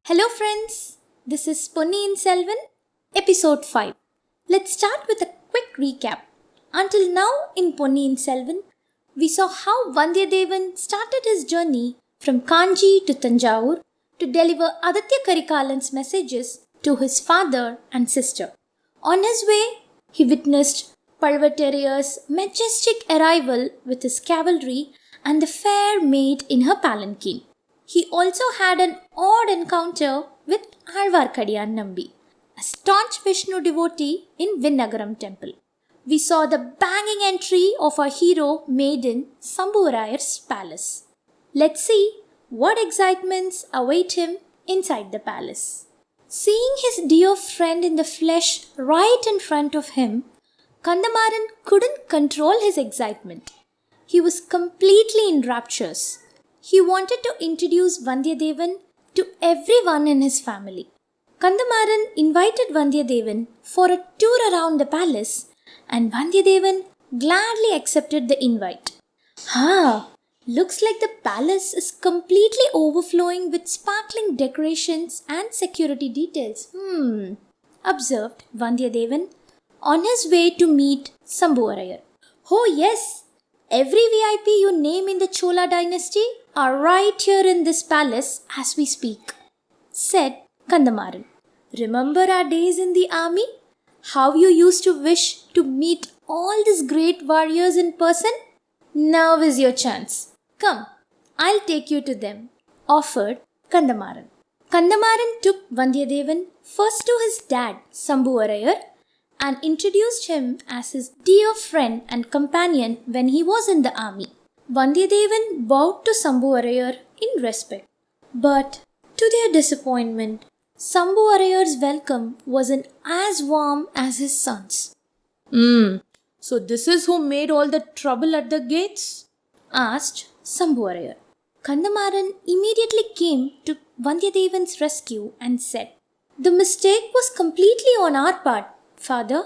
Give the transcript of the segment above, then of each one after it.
Hello friends, this is Ponniyin Selvan, episode 5. Let's start with a quick recap. Until now in Ponniyin Selvan, we saw how Vandiyathevan started his journey from Kanchi to Tanjavur to deliver Aditya Karikalan's messages to his father and sister. On his way, he witnessed Palvateriya's majestic arrival with his cavalry and the fair maid in her palanquin. He also had an odd encounter with Alvarkadiyan Nambi, a staunch Vishnu devotee in Vinnagaram temple. We saw the banging entry of our hero made in Sambhuvarayar's palace. Let's see what excitements await him inside the palace. Seeing his dear friend in the flesh right in front of him, Kandamaran couldn't control his excitement. He was completely in raptures. He wanted to introduce Vandiyathevan to everyone in his family. Kandamaran invited Vandiyathevan for a tour around the palace and Vandiyathevan gladly accepted the invite. Looks like the palace is completely overflowing with sparkling decorations and security details. Observed Vandiyathevan on his way to meet Sambhuvarayar. Oh yes, every VIP you name in the Chola dynasty are right here in this palace as we speak, said Kandamaran. Remember our days in the army? How you used to wish to meet all these great warriors in person? Now is your chance. Come, I'll take you to them, offered Kandamaran. Kandamaran took Vandiyathevan first to his dad, Sambhuvarayar, and introduced him as his dear friend and companion when he was in the army. Vandiyathevan bowed to Sambhuvarayar in respect. But, to their disappointment, Sambhuvarayar's welcome wasn't as warm as his son's. So this is who made all the trouble at the gates? Asked Sambhuvarayar. Kandamaran immediately came to Vandiyathevan's rescue and said, The mistake was completely on our part, Father.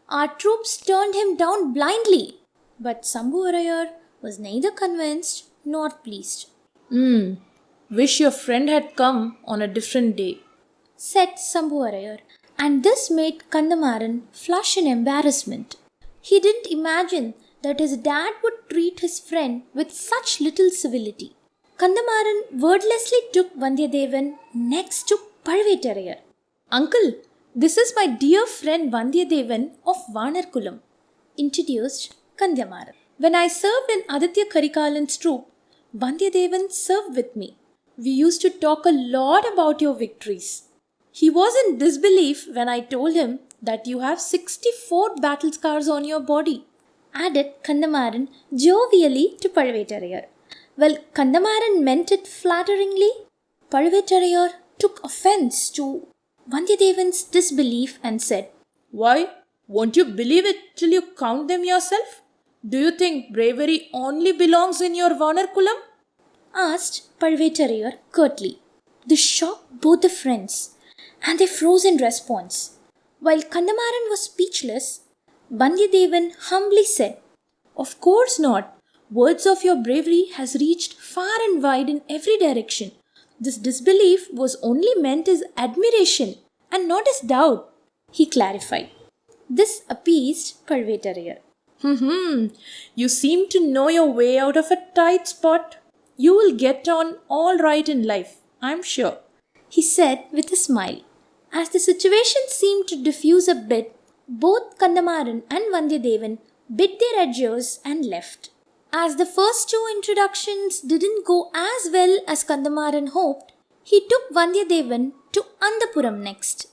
Our troops turned him down blindly. But Sambhuvarayar was neither convinced nor pleased. Wish your friend had come on a different day, said Sambhuvarayar, and this made Kandamaran flush in embarrassment. He didn't imagine that his dad would treat his friend with such little civility. Kandamaran wordlessly took Vandiyathevan next to Palvateriyaar. Uncle, this is my dear friend Vandiyathevan of Vanarkulam, introduced Kandamaran. When I served in Aditya Karikalan's troop, Vandiyathevan served with me. We used to talk a lot about your victories. He was in disbelief when I told him that you have 64 battle scars on your body, added Kandamaran jovially to Palvateriyaar. Well, Kandamaran meant it flatteringly. Palvateriyaar took offense to Vandiyathevan's disbelief and said, Why? Won't you believe it till you count them yourself? Do you think bravery only belongs in your Vanarkulam? Asked Palvateriyaar curtly. This shocked both the friends, and they froze in response. While Kandamaran was speechless, Vandiyathevan humbly said, Of course not. Words of your bravery has reached far and wide in every direction. This disbelief was only meant as admiration and not as doubt, he clarified. This appeased Palvateriyaar. You seem to know your way out of a tight spot. You will get on all right in life, I'm sure, he said with a smile. As the situation seemed to diffuse a bit, both Kandamaran and Vandiyathevan bit their adieux and left. As the first two introductions didn't go as well as Kandamaran hoped, he took Vandiyathevan to Anthapuram next.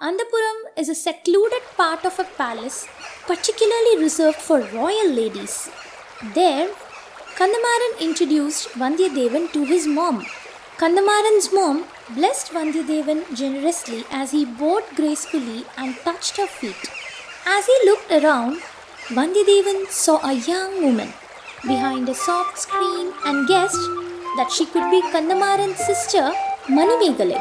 Anthapuram is a secluded part of a palace particularly reserved for royal ladies. There, Kandamaran introduced Vandiyathevan to his mom. Kandamaran's mom blessed Vandiyathevan generously as he bowed gracefully and touched her feet. As he looked around, Vandiyathevan saw a young woman behind a soft screen and guessed that she could be Kandamaran's sister, Manimegale.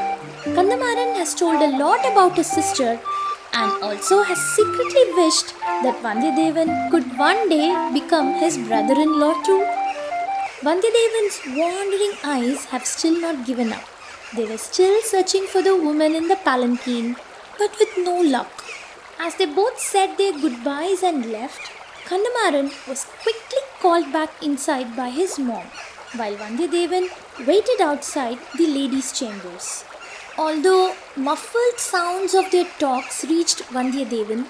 Kandamaran has told a lot about his sister and also has secretly wished that Vandiyathevan could one day become his brother-in-law too. Vandiyathevan's wandering eyes have still not given up. They were still searching for the woman in the palanquin, but with no luck. As they both said their goodbyes and left, Kandamaran was quickly called back inside by his mom, while Vandiyadevan waited outside the ladies' chambers. Although muffled sounds of their talks reached Vandiyadevan,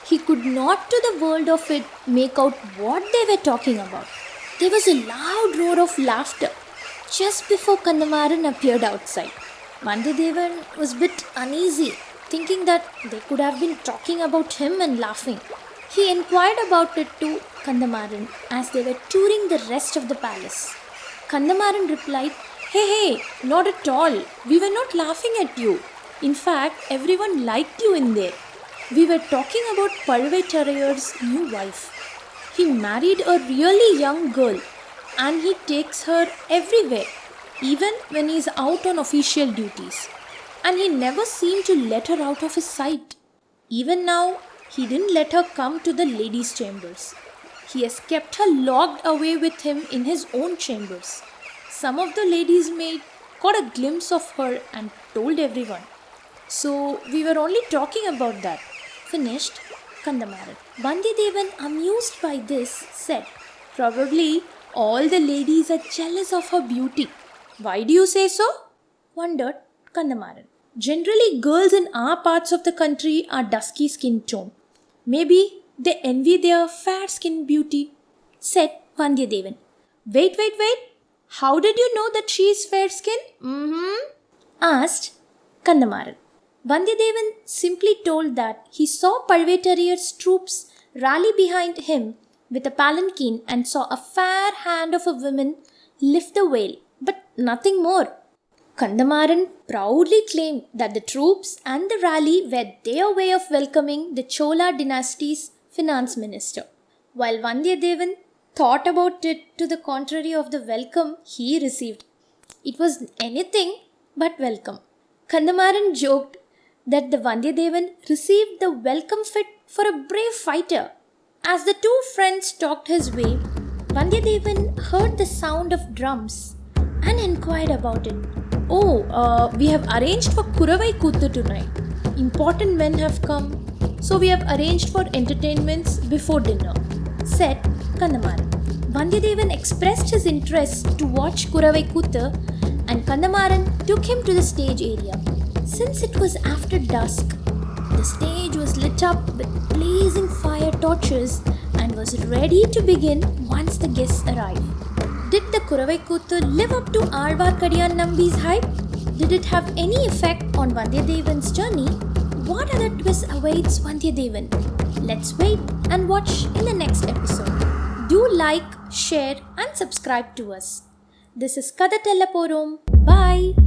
he could not to the world of it make out what they were talking about. There was a loud roar of laughter just before Kandamaran appeared outside. Vandiyadevan was a bit uneasy, thinking that they could have been talking about him and laughing. He inquired about it to Kandamaran as they were touring the rest of the palace. Kandamaran replied, Hey, not at all. We were not laughing at you. In fact, everyone liked you in there. We were talking about Padavaittarayar's new wife. He married a really young girl and he takes her everywhere, even when he is out on official duties. And he never seemed to let her out of his sight. Even now, he didn't let her come to the ladies' chambers. He has kept her locked away with him in his own chambers. Some of the ladies' maid caught a glimpse of her and told everyone. So we were only talking about that. Finished Kandamaran. Vandiyadevan, amused by this, said, Probably all the ladies are jealous of her beauty. Why do you say so? Wondered Kandamaran. Generally, girls in our parts of the country are dusky skin tone. Maybe they envy their fair skin beauty, said Vandiyadevan. Wait. How did you know that she is fair skin? Asked Kandamaran. Vandiyadevan simply told that he saw Padavaittarayar's troops rally behind him with a palanquin and saw a fair hand of a woman lift the veil, but nothing more. Kandamaran proudly claimed that the troops and the rally were their way of welcoming the Chola dynasty's finance minister, while Vandiyadevan thought about it to the contrary of the welcome he received. It was anything but welcome. Kandamaran joked that the Vandiyadevan received the welcome fit for a brave fighter. As the two friends talked his way, Vandiyadevan heard the sound of drums and inquired about it. We have arranged for Kuravai Kuttu tonight. Important men have come, so we have arranged for entertainments before dinner, said Kandamaran. Vandiyadevan expressed his interest to watch Kuravai Kuttu and Kandamaran took him to the stage area. Since it was after dusk, the stage was lit up with blazing fire torches and was ready to begin once the guests arrived. Did the Kuravai Kuttu live up to Alvarkadiyan Nambi's hype? Did it have any effect on Vandiyadevan's journey? What other twist awaits Vandiyadevan? Let's wait and watch in the next episode. Do like, share and subscribe to us. This is Kadhatellaporom. Bye.